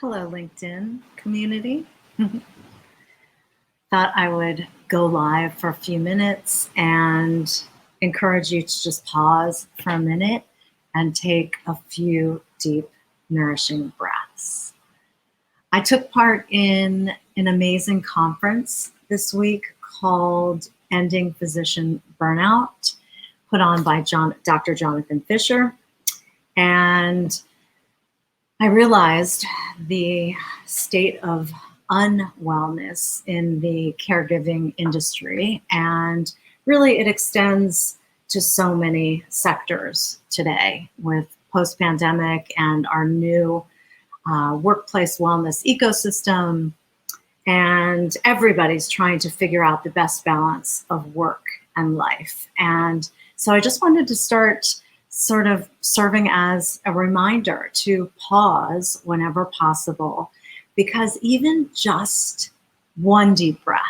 Hello, LinkedIn community. Thought I would go live for a few minutes and encourage you to just pause for a minute and take a few deep, nourishing breaths. I took part in an amazing conference this week called Ending Physician Burnout, put on by Dr. Jonathan Fisher. And I realized the state of unwellness in the caregiving industry, and really it extends to so many sectors today with post-pandemic and our new workplace wellness ecosystem, and everybody's trying to figure out the best balance of work and life. And so I just wanted to start sort of serving as a reminder to pause whenever possible, because even just one deep breath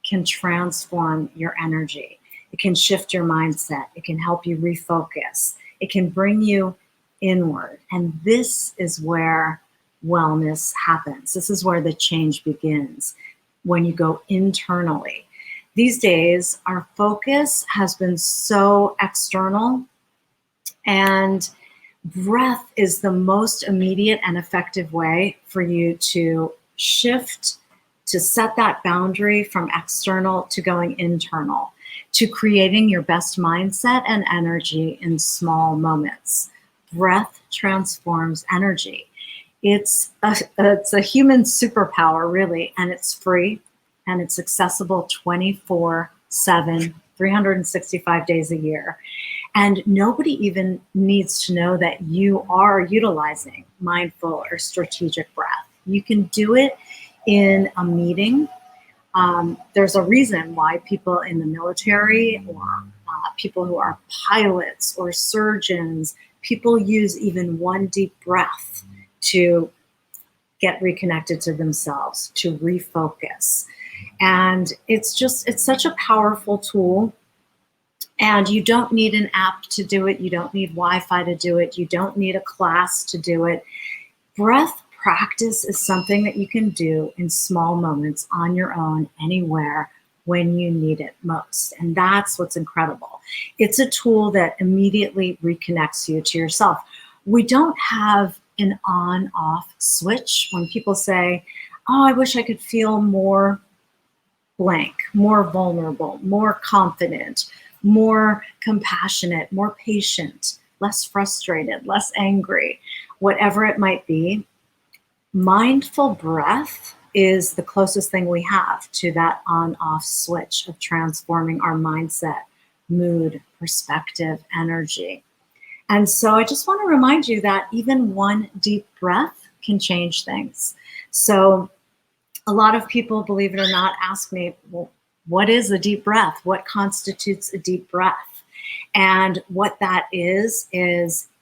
can transform your energy. It can shift your mindset. It can help you refocus. It can bring you inward. And this is where wellness happens. This is where the change begins, when you go internally. These days, our focus has been so external, and breath is the most immediate and effective way for you to shift, to set that boundary from external to going internal, to creating your best mindset and energy in small moments. Breath transforms energy. It's a human superpower, really, and it's free, and it's accessible 24/7, 365 days a year. And nobody even needs to know that you are utilizing mindful or strategic breath. You can do it in a meeting. There's a reason why people in the military or people who are pilots or surgeons, people use even one deep breath to get reconnected to themselves, to refocus. And it's such a powerful tool. And you don't need an app to do it. You don't need Wi-Fi to do it. You don't need a class to do it. Breath practice is something that you can do in small moments on your own, anywhere, when you need it most. And that's what's incredible. It's a tool that immediately reconnects you to yourself. We don't have an on-off switch. When people say, oh, I wish I could feel more blank, more vulnerable, more confident, more compassionate, more patient, less frustrated, less angry, whatever it might be. Mindful breath is the closest thing we have to that on-off switch of transforming our mindset, mood, perspective, energy. And so I just want to remind you that even one deep breath can change things. So a lot of people, believe it or not, ask me, well, what is a deep breath? What constitutes a deep breath? And what that is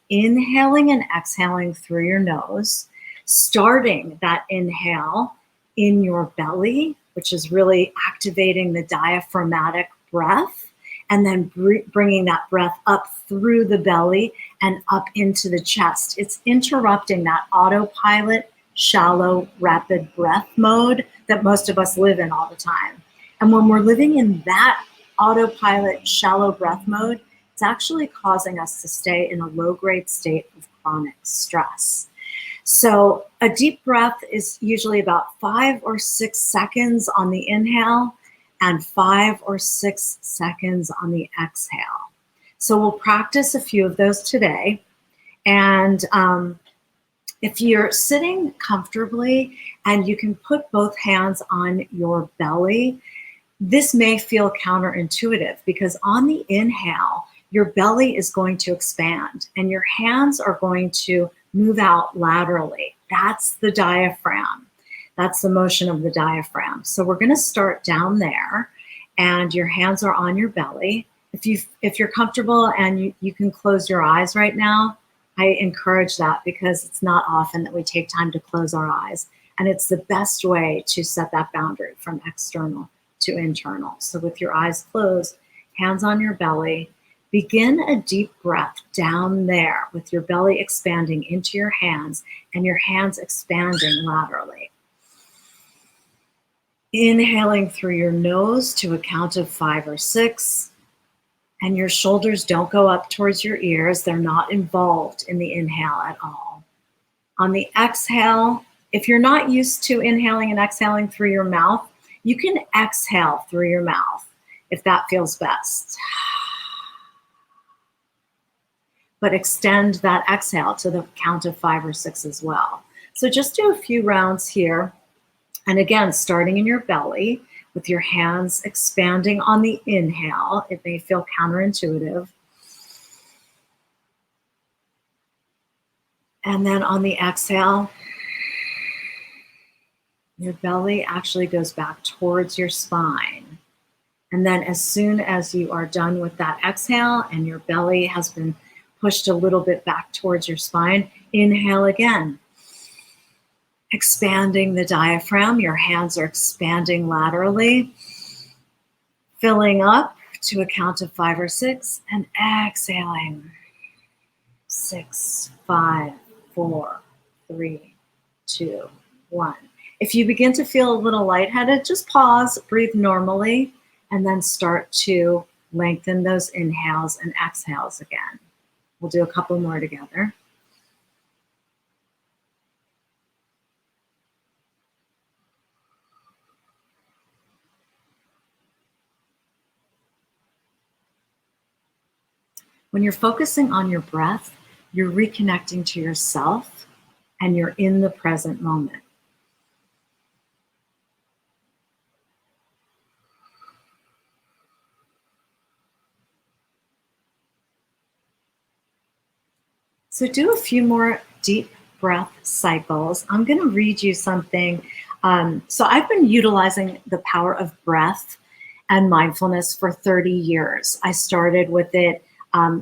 inhaling and exhaling through your nose, starting that inhale in your belly, which is really activating the diaphragmatic breath, and then bringing that breath up through the belly and up into the chest. It's interrupting that autopilot, shallow, rapid breath mode that most of us live in all the time. And when we're living in that autopilot, shallow breath mode, it's actually causing us to stay in a low-grade state of chronic stress. So a deep breath is usually about 5 or 6 seconds on the inhale and 5 or 6 seconds on the exhale. So we'll practice a few of those today. And if you're sitting comfortably and you can put both hands on your belly, this may feel counterintuitive, because on the inhale, your belly is going to expand and your hands are going to move out laterally. That's the diaphragm. That's the motion of the diaphragm. So we're going to start down there, and your hands are on your belly. If you're comfortable and you can close your eyes right now, I encourage that, because it's not often that we take time to close our eyes. And it's the best way to set that boundary from external to internal. So with your eyes closed, hands on your belly, Begin a deep breath down there with your belly expanding into your hands and your hands expanding laterally. Inhaling through your nose to a count of 5 or 6. And your shoulders don't go up towards your ears. They're not involved in the inhale at all. On the exhale, if you're not used to inhaling and exhaling through your mouth, you can exhale through your mouth if that feels best. But extend that exhale to the count of 5 or 6 as well. So just do a few rounds here. And again, starting in your belly with your hands expanding on the inhale. It may feel counterintuitive. And then on the exhale, your belly actually goes back towards your spine. And then as soon as you are done with that exhale and your belly has been pushed a little bit back towards your spine, inhale again. Expanding the diaphragm, your hands are expanding laterally, filling up to a count of 5 or 6, and exhaling. 6, 5, 4, 3, 2, 1. If you begin to feel a little lightheaded, just pause, breathe normally, and then start to lengthen those inhales and exhales again. We'll do a couple more together. When you're focusing on your breath, you're reconnecting to yourself and you're in the present moment. So do a few more deep breath cycles. I'm going to read you something. So I've been utilizing the power of breath and mindfulness for 30 years. I started with it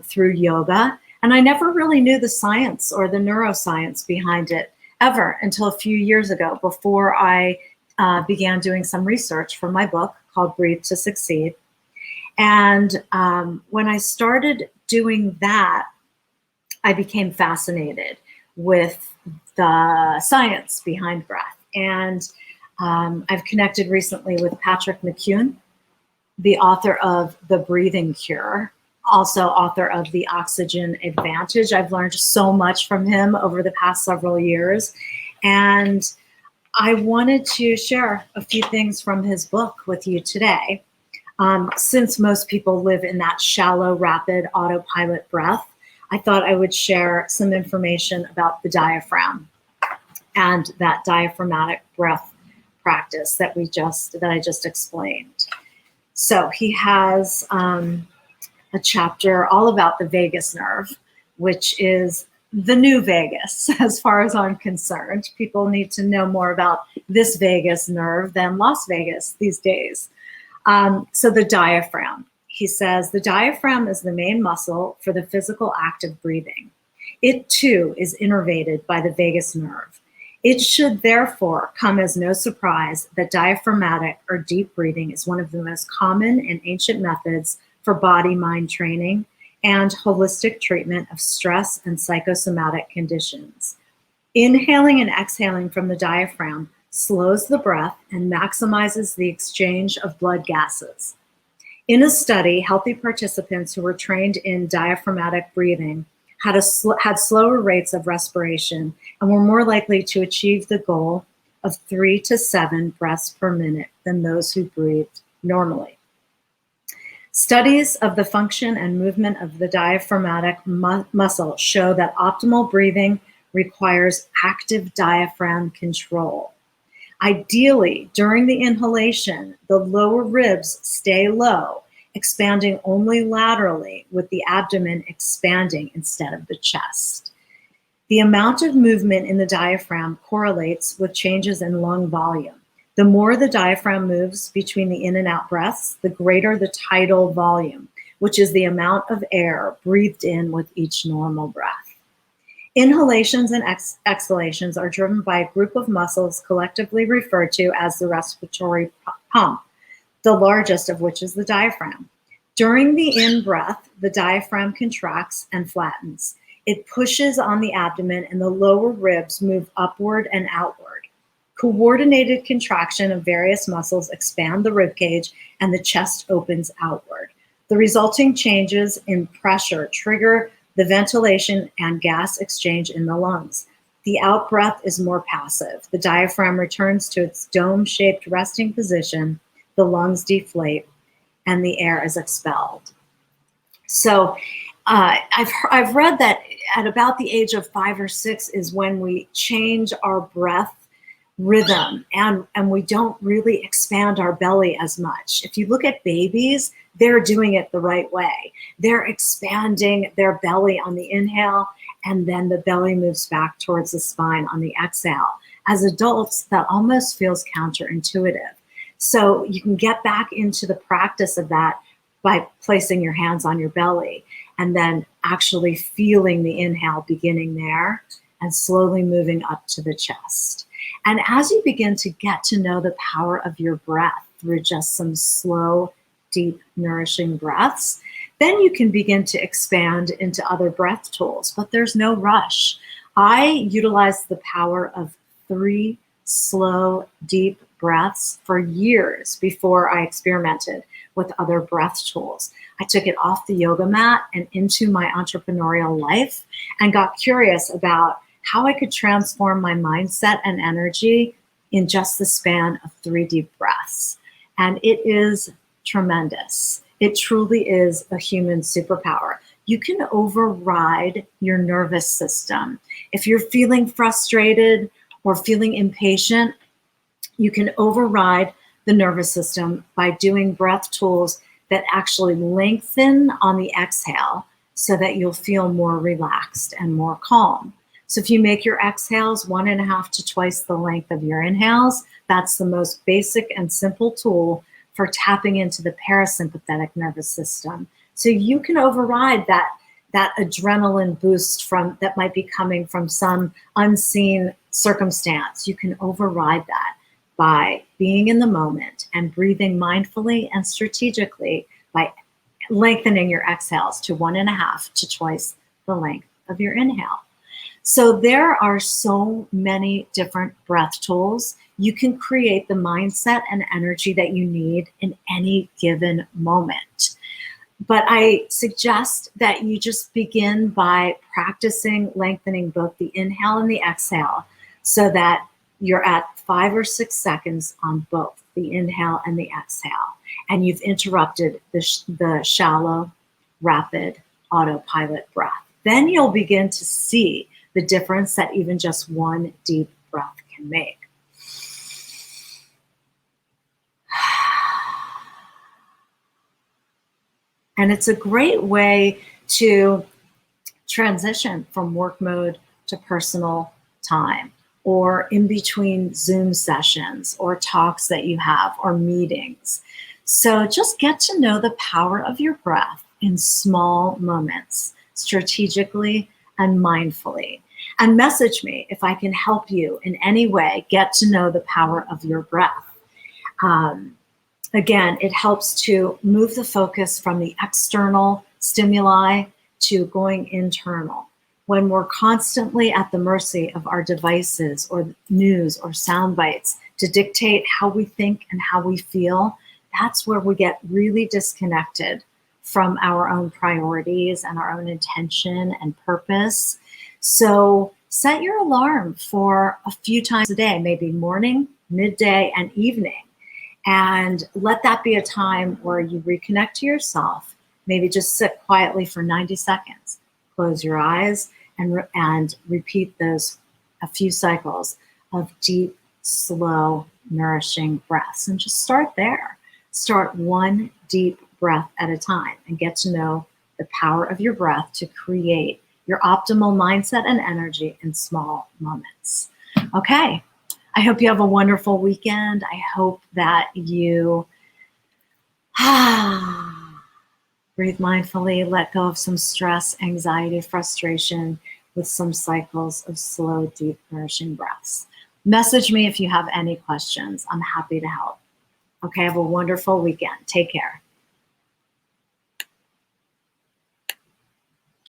through yoga, and I never really knew the science or the neuroscience behind it ever until a few years ago, before I began doing some research for my book called Breathe to Succeed. And when I started doing that, I became fascinated with the science behind breath. And I've connected recently with Patrick McKeown, the author of The Breathing Cure, also author of The Oxygen Advantage. I've learned so much from him over the past several years. And I wanted to share a few things from his book with you today. Since most people live in that shallow, rapid autopilot breath, I thought I would share some information about the diaphragm and that diaphragmatic breath practice that I just explained. So he has a chapter all about the vagus nerve, which is the new Vegas, as far as I'm concerned. People need to know more about this vagus nerve than Las Vegas these days. So the diaphragm. He says, the diaphragm is the main muscle for the physical act of breathing. It too is innervated by the vagus nerve. It should therefore come as no surprise that diaphragmatic or deep breathing is one of the most common and ancient methods for body-mind training and holistic treatment of stress and psychosomatic conditions. Inhaling and exhaling from the diaphragm slows the breath and maximizes the exchange of blood gases. In a study, healthy participants who were trained in diaphragmatic breathing had slower rates of respiration and were more likely to achieve the goal of 3 to 7 breaths per minute than those who breathed normally. Studies of the function and movement of the diaphragmatic muscle show that optimal breathing requires active diaphragm control. Ideally, during the inhalation, the lower ribs stay low, expanding only laterally, with the abdomen expanding instead of the chest. The amount of movement in the diaphragm correlates with changes in lung volume. The more the diaphragm moves between the in and out breaths, the greater the tidal volume, which is the amount of air breathed in with each normal breath. Inhalations and exhalations are driven by a group of muscles collectively referred to as the respiratory pump, the largest of which is the diaphragm. During the in-breath, the diaphragm contracts and flattens. It pushes on the abdomen and the lower ribs move upward and outward. Coordinated contraction of various muscles expand the rib cage and the chest opens outward. The resulting changes in pressure trigger the ventilation and gas exchange in the lungs. The out-breath is more passive. The diaphragm returns to its dome-shaped resting position, the lungs deflate, and the air is expelled. So I've read that at about the age of 5 or 6 is when we change our breath rhythm and we don't really expand our belly as much. If you look at babies, they're doing it the right way. They're expanding their belly on the inhale, and then the belly moves back towards the spine on the exhale. As adults, that almost feels counterintuitive. So you can get back into the practice of that by placing your hands on your belly and then actually feeling the inhale beginning there and slowly moving up to the chest. And as you begin to get to know the power of your breath through just some slow, deep, nourishing breaths, then you can begin to expand into other breath tools, but there's no rush. I utilize the power of 3 slow, deep breaths for years before I experimented with other breath tools. I took it off the yoga mat and into my entrepreneurial life and got curious about how I could transform my mindset and energy in just the span of 3 deep breaths. And it is tremendous. It truly is a human superpower. You can override your nervous system. If you're feeling frustrated or feeling impatient, you can override the nervous system by doing breath tools that actually lengthen on the exhale so that you'll feel more relaxed and more calm. So if you make your exhales 1.5 to twice the length of your inhales, that's the most basic and simple tool for tapping into the parasympathetic nervous system. So you can override that adrenaline boost that might be coming from some unseen circumstance. You can override that by being in the moment and breathing mindfully and strategically by lengthening your exhales to 1.5 to twice the length of your inhale. So there are so many different breath tools. You can create the mindset and energy that you need in any given moment. But I suggest that you just begin by practicing lengthening both the inhale and the exhale so that you're at 5 or 6 seconds on both the inhale and the exhale. And you've interrupted the shallow, rapid autopilot breath. Then you'll begin to see the difference that even just 1 deep breath can make. And it's a great way to transition from work mode to personal time, or in between Zoom sessions or talks that you have or meetings. So just get to know the power of your breath in small moments, strategically and mindfully. And message me if I can help you in any way get to know the power of your breath. Again, it helps to move the focus from the external stimuli to going internal. When we're constantly at the mercy of our devices or news or sound bites to dictate how we think and how we feel, that's where we get really disconnected from our own priorities and our own intention and purpose. So set your alarm for a few times a day, maybe morning, midday, and evening. And let that be a time where you reconnect to yourself. Maybe just sit quietly for 90 seconds. Close your eyes and repeat those a few cycles of deep, slow, nourishing breaths. And just start there. Start 1 deep breath at a time and get to know the power of your breath to create your optimal mindset and energy in small moments. Okay. I hope you have a wonderful weekend. I hope that you breathe mindfully, let go of some stress, anxiety, frustration with some cycles of slow, deep, nourishing breaths. Message me if you have any questions. I'm happy to help. Okay, have a wonderful weekend. Take care.